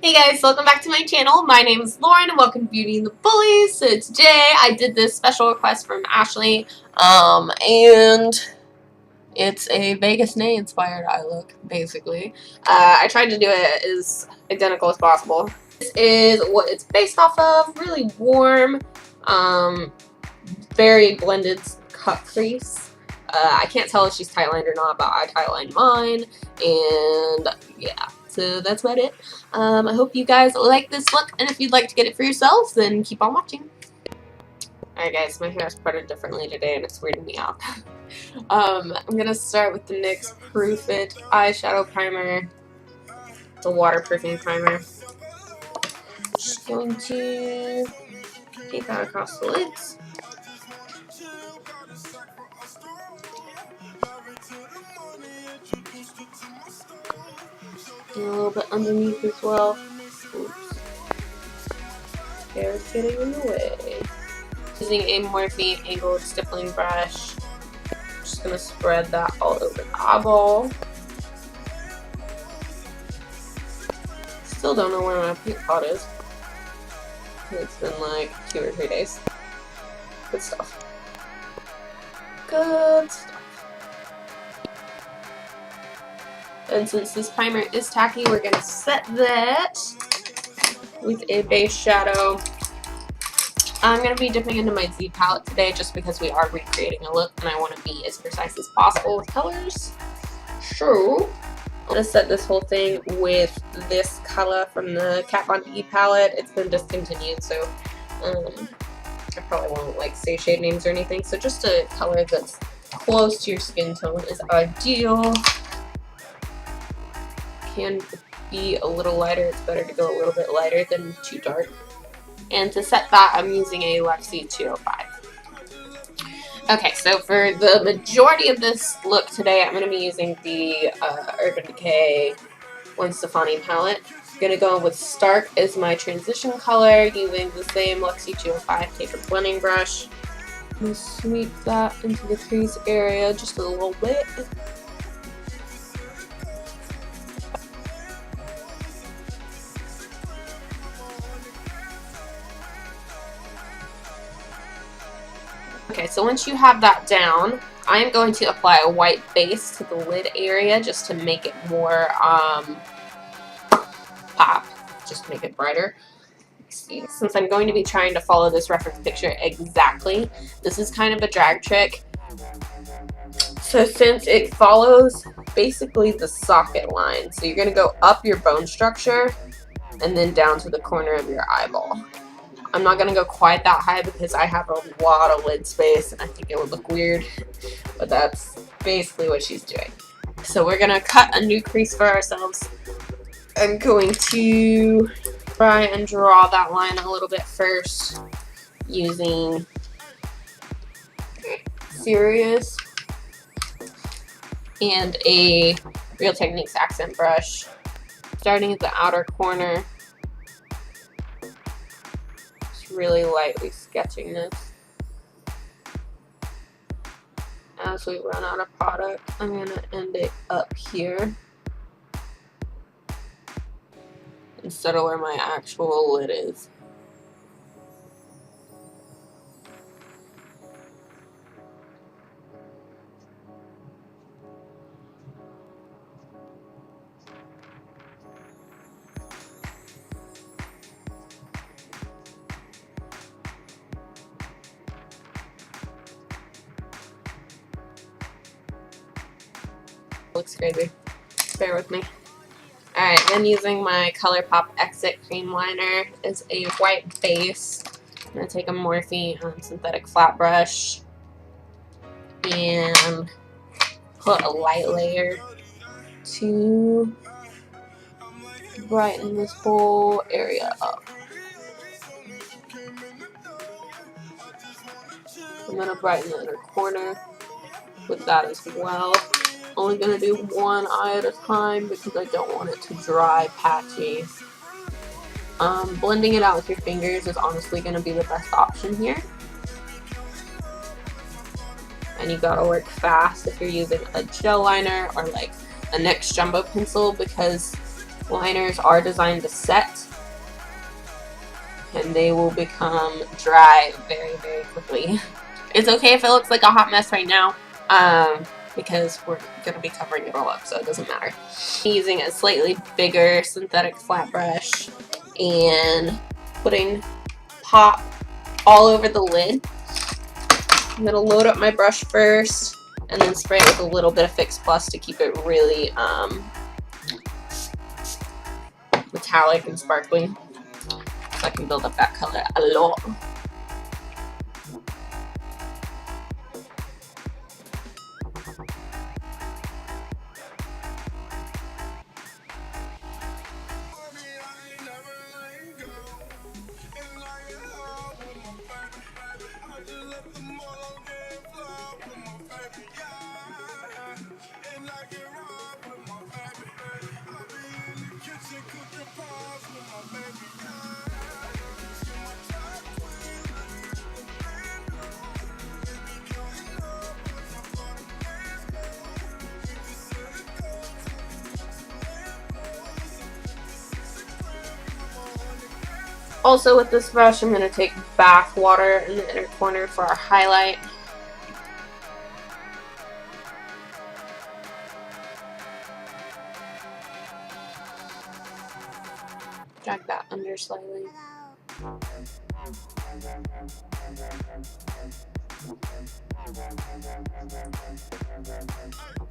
Hey guys, welcome back to my channel. My name is Lauren and welcome to Beauty and the Bullies. So today I did this special request from Ashley, and it's a Vegas Nay inspired eye look, basically. I tried to do it as identical as possible. This is what it's based off of, really warm, very blended cut crease. I can't tell if she's tightlined or not, but I tightlined mine, and yeah. So that's about it. I hope you guys like this look, and if you'd like to get it for yourselves, then keep on watching. Alright guys, my hair is parted differently today and it's weirding me out. I'm gonna start with the NYX Proof It eyeshadow primer. It's a waterproofing primer. Just going to take that across the lids. And a little bit underneath as well. Oops. Hair's getting in the way. Using a Morphe angled stippling brush. Just gonna spread that all over the eyeball. Still don't know where my pink pot is. It's been like 2 or 3 days. Good stuff. Good stuff. And since this primer is tacky, we're gonna set that with a base shadow. I'm going to be dipping into my Z palette today just because we are recreating a look and I want to be as precise as possible with colors. So, I'm going to set this whole thing with this color from the Kat Von D palette. It's been discontinued, so I probably won't like say shade names or anything. So just a color that's close to your skin tone is ideal. Can be a little lighter. It's better to go a little bit lighter than too dark. And to set that, I'm using a Lexi 205. Okay, so for the majority of this look today, I'm going to be using the Urban Decay Gwen Stefani palette. I'm going to go with Stark as my transition color, using the same Lexi 205 Taper blending brush. I'm going to sweep that into the crease area just a little bit. Okay, so once you have that down, I am going to apply a white base to the lid area just to make it more pop, just to make it brighter. Since I'm going to be trying to follow this reference picture exactly, this is kind of a drag trick. So since it follows basically the socket line, so you're going to go up your bone structure and then down to the corner of your eyeball. I'm not going to go quite that high because I have a lot of lid space and I think it would look weird, but that's basically what she's doing. So we're going to cut a new crease for ourselves. I'm going to try and draw that line a little bit first using Serious and a Real Techniques accent brush, starting at the outer corner. Really lightly sketching this. As we run out of product, I'm going to end it up here instead of where my actual lid is. Looks crazy. Bear with me. Alright, then using my ColourPop Exit Cream Liner as a white base. I'm going to take a Morphe synthetic flat brush and put a light layer to brighten this whole area up. I'm going to brighten the inner corner with that as well. Only going to do one eye at a time because I don't want it to dry patchy. Blending it out with your fingers is honestly going to be the best option here. And you gotta work fast if you're using a gel liner or like a NYX Jumbo pencil because Liners are designed to set, and they will become dry very, very quickly. It's okay if it looks like a hot mess right now, because we're going to be covering it all up, so it doesn't matter. I'm using a slightly bigger synthetic flat brush and putting pop all over the lid. I'm going to load up my brush first and then spray it with a little bit of Fix Plus to keep it really metallic and sparkly, so I can build up that color a lot. Also with this brush, I'm going to take bath water in the inner corner for our highlight. Drag that under slightly.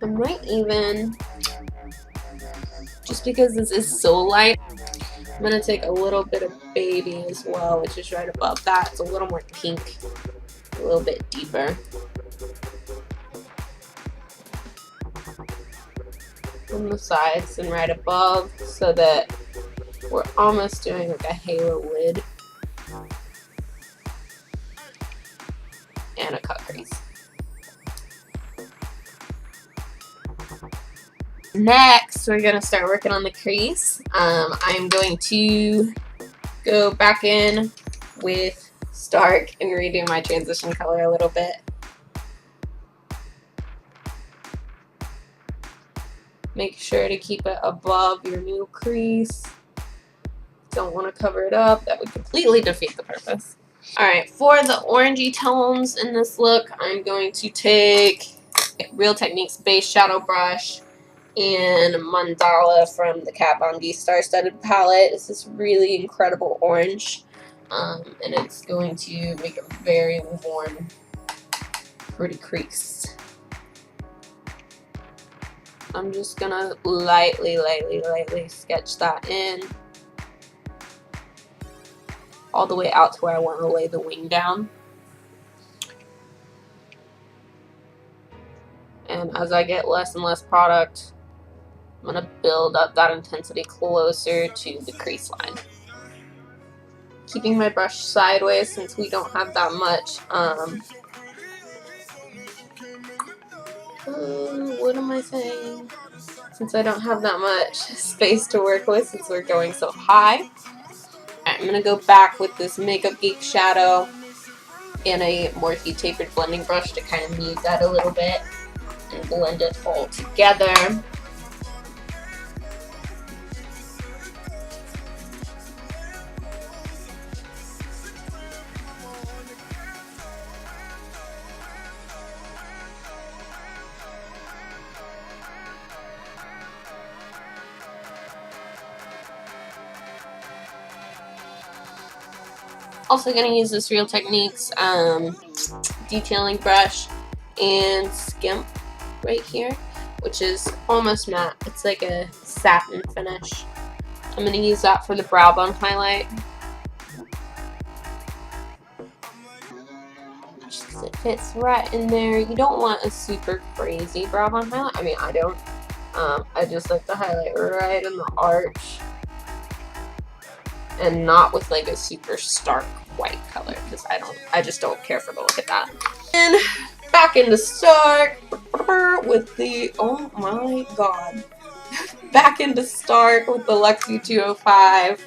I might even, just because this is so light, I'm going to take a little bit of Baby as well, which is right above that. It's a little more pink, a little bit deeper. On the sides and right above, so that we're almost doing like a halo lid. And a cut crease. Next, we're going to start working on the crease. I'm going to go back in with Stark and redo my transition color a little bit. Make sure to keep it above your new crease. Don't want to cover it up. That would completely defeat the purpose. Alright, for the orangey tones in this look, I'm going to take Real Techniques base shadow brush and Mandala from the Kat Von D Star Studded palette. This is really incredible orange, and it's going to make a very warm, pretty crease. I'm just gonna lightly sketch that in, all the way out to where I want to lay the wing down. And as I get less and less product, I'm going to build up that intensity closer to the crease line. Keeping my brush sideways since we don't have that much, what am I saying? Since I don't have that much space to work with since we're going so high. I'm going to go back with this Makeup Geek shadow and a Morphe tapered blending brush to kind of mute that a little bit and blend it all together. Also going to use this Real Techniques detailing brush and skimp right here, which is almost matte. It's like a satin finish. I'm going to use that for the brow bone highlight. Just because it fits right in there. You don't want a super crazy brow bone highlight. I mean, I don't. I just like the highlight right in the arch. And not with like a super stark white color, because I just don't care for the look of that. And back into Stark with the, oh my god. Back into Stark with the Lexi 205.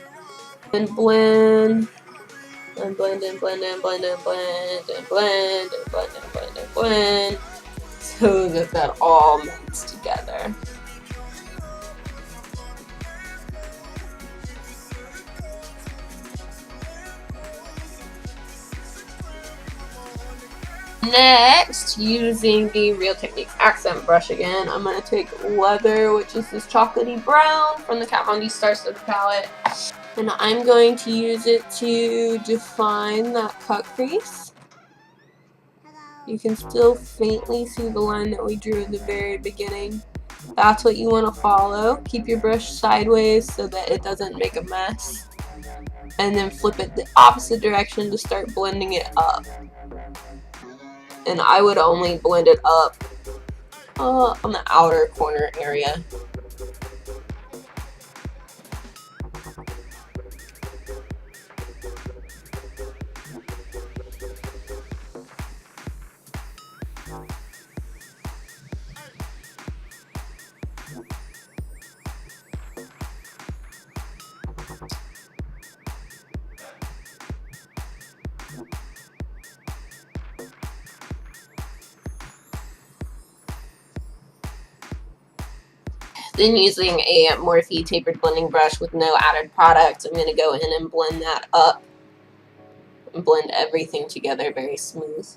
And blend. And blend and blend and blend and blend and blend and blend and blend and blend. So that all melts together. Next, using the Real Techniques accent brush again, I'm going to take Leather, which is this chocolatey brown from the Kat Von D Star Studded palette, and I'm going to use it to define that cut crease. You can still faintly see the line that we drew at the very beginning. That's what you want to follow. Keep your brush sideways so that it doesn't make a mess. And then flip it the opposite direction to start blending it up. And I would only blend it up on the outer corner area. Then using a Morphe tapered blending brush with no added product, I'm going to go in and blend that up and blend everything together very smooth.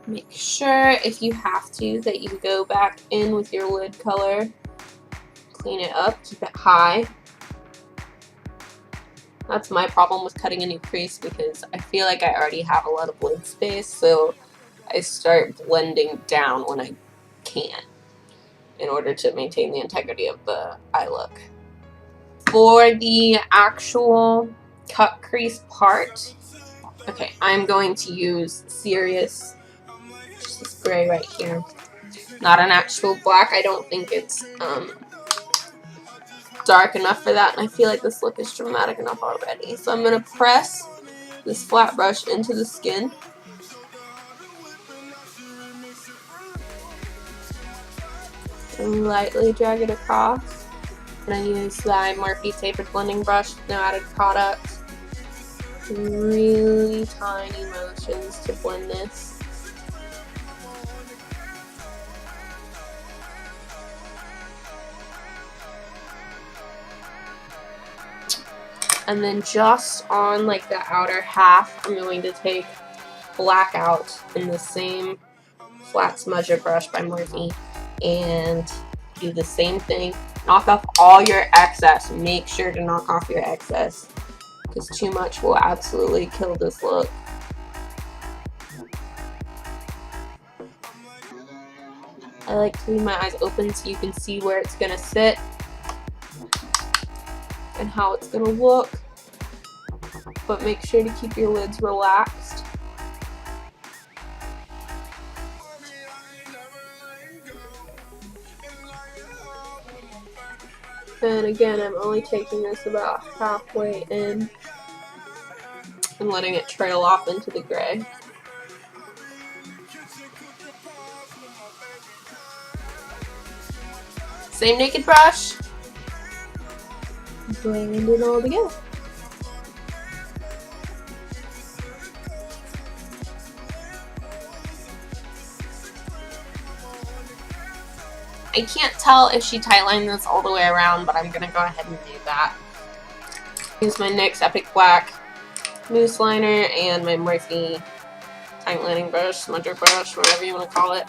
Make sure, if you have to, that you go back in with your lid color, clean it up, keep it high. That's my problem with cutting a new crease, because I feel like I already have a lot of lid space, so I start blending down when I can in order to maintain the integrity of the eye look. For the actual cut crease part, okay, I'm going to use Serious, just this gray right here. Not an actual black. I don't think it's dark enough for that, and I feel like this look is dramatic enough already. So I'm going to press this flat brush into the skin. And lightly drag it across. And I use the Morphe tapered blending brush with no added product. Really tiny motions to blend this. And then just on like the outer half, I'm going to take Blackout in the same flat smudger brush by Morphe and do the same thing. Knock off all your excess. Make sure to knock off your excess, because too much will absolutely kill this look. I like to leave my eyes open so you can see where it's going to sit and how it's going to look, but make sure to keep your lids relaxed. And again, I'm only taking this about halfway in and letting it trail off into the gray. Same naked brush. Blend it all together. I can't tell if she tightlined this all the way around, but I'm going to go ahead and do that. Use my NYX Epic Black mousse liner and my Morphe tight lining brush, smudger brush, whatever you want to call it.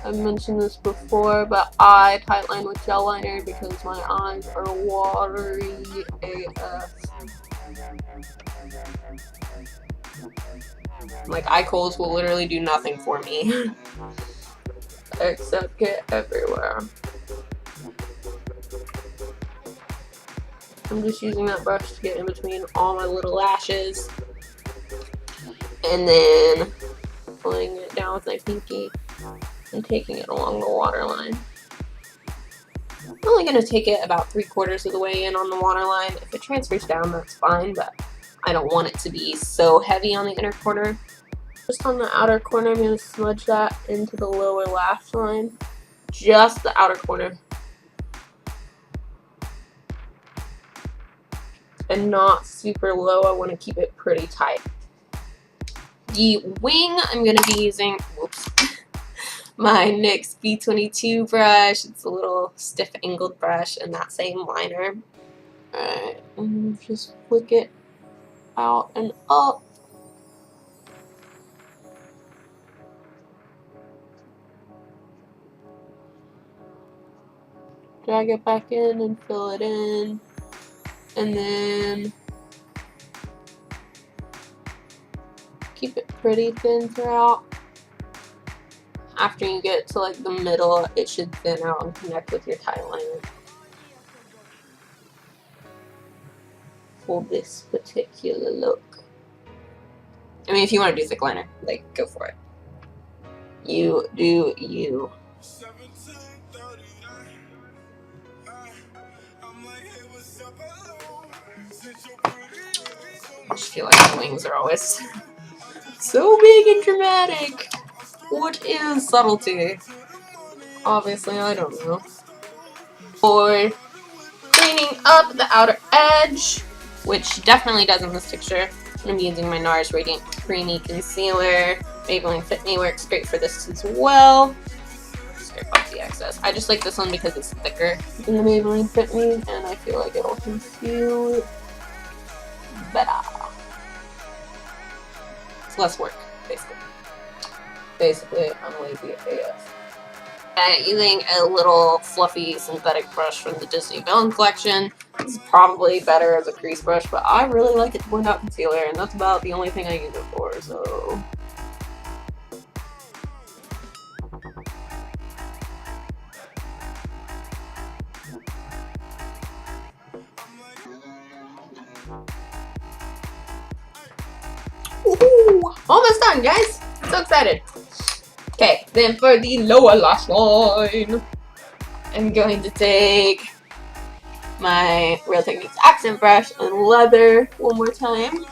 I've mentioned this before, but I tightline with gel liner because my eyes are watery AF. Like, eye colds will literally do nothing for me except get everywhere. I'm just using that brush to get in between all my little lashes and then pulling it down with my pinky and taking it along the waterline. I'm only going to take it about 3/4 of the way in on the waterline. If it transfers down, that's fine, but I don't want it to be so heavy on the inner corner. Just on the outer corner, I'm going to smudge that into the lower lash line. Just the outer corner. And not super low. I want to keep it pretty tight. The wing, I'm going to be using, my NYX B22 brush. It's a little stiff angled brush and that same liner. Alright, and just flick it out and up. Drag it back in and fill it in. And then keep it pretty thin throughout. After you get to like the middle, it should thin out and connect with your tie liner. For this particular look. I mean, if you want to do thick liner, like, go for it. You do you. I just feel like the wings are always so big and dramatic. What is subtlety? Obviously, I don't know. For cleaning up the outer edge, which definitely does in this picture, I'm going to be using my NARS Radiant Creamy Concealer. Maybelline Fit Me works great for this as well. Scrape off the excess. I just like this one because it's thicker than the Maybelline Fit Me, and I feel like it'll conceal it better. It's less work, basically. Basically, I'm lazy AF. Using a little fluffy synthetic brush from the Disney Villain collection. This is probably better as a crease brush, but I really like it to blend out concealer, and that's about the only thing I use it for, so... Ooh, almost done, guys! I'm so excited! Okay, then for the lower lash line, I'm going to take my Real Techniques accent brush and leather one more time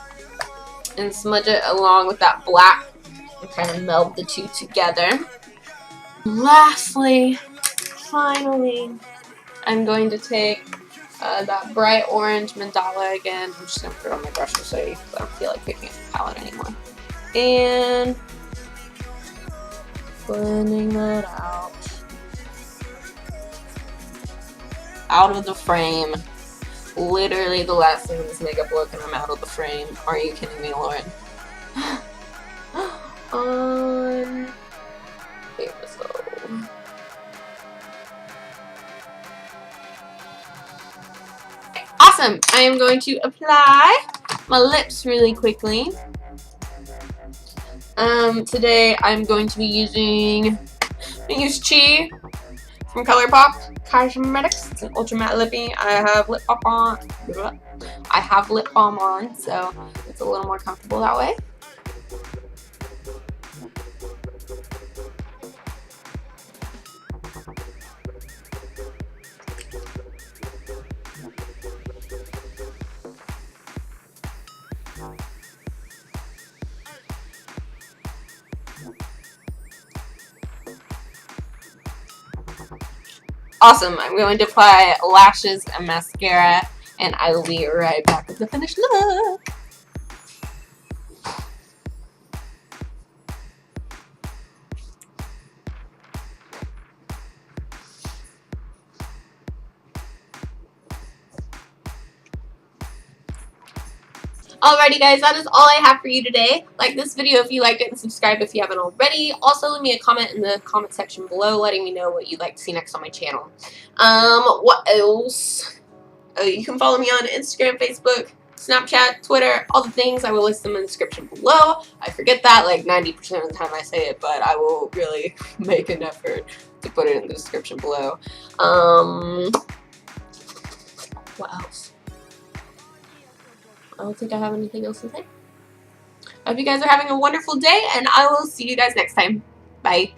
and smudge it along with that black and kind of meld the two together. Lastly, finally, I'm going to take that bright orange mandala again. I'm just going to put it on my brush to show you because I don't feel like picking up the palette anymore. And blending that out. Out of the frame. Literally the last thing in this makeup look and I'm out of the frame. Are you kidding me, Lauren? Here we go. Awesome! I am going to apply my lips really quickly. Today I'm going to be using Chi from ColourPop Cosmetics. It's an ultra matte lippy. I have lip balm on, so it's a little more comfortable that way. Awesome, I'm going to apply lashes and mascara, and I will be right back with the finished look. Alrighty guys, that is all I have for you today. Like this video if you liked it and subscribe if you haven't already. Also leave me a comment in the comment section below letting me know what you'd like to see next on my channel. What else? You can follow me on Instagram, Facebook, Snapchat, Twitter, all the things. I will list them in the description below. I forget that like 90% of the time I say it, but I will really make an effort to put it in the description below. What else? I don't think I have anything else to say. I hope you guys are having a wonderful day, and I will see you guys next time. Bye.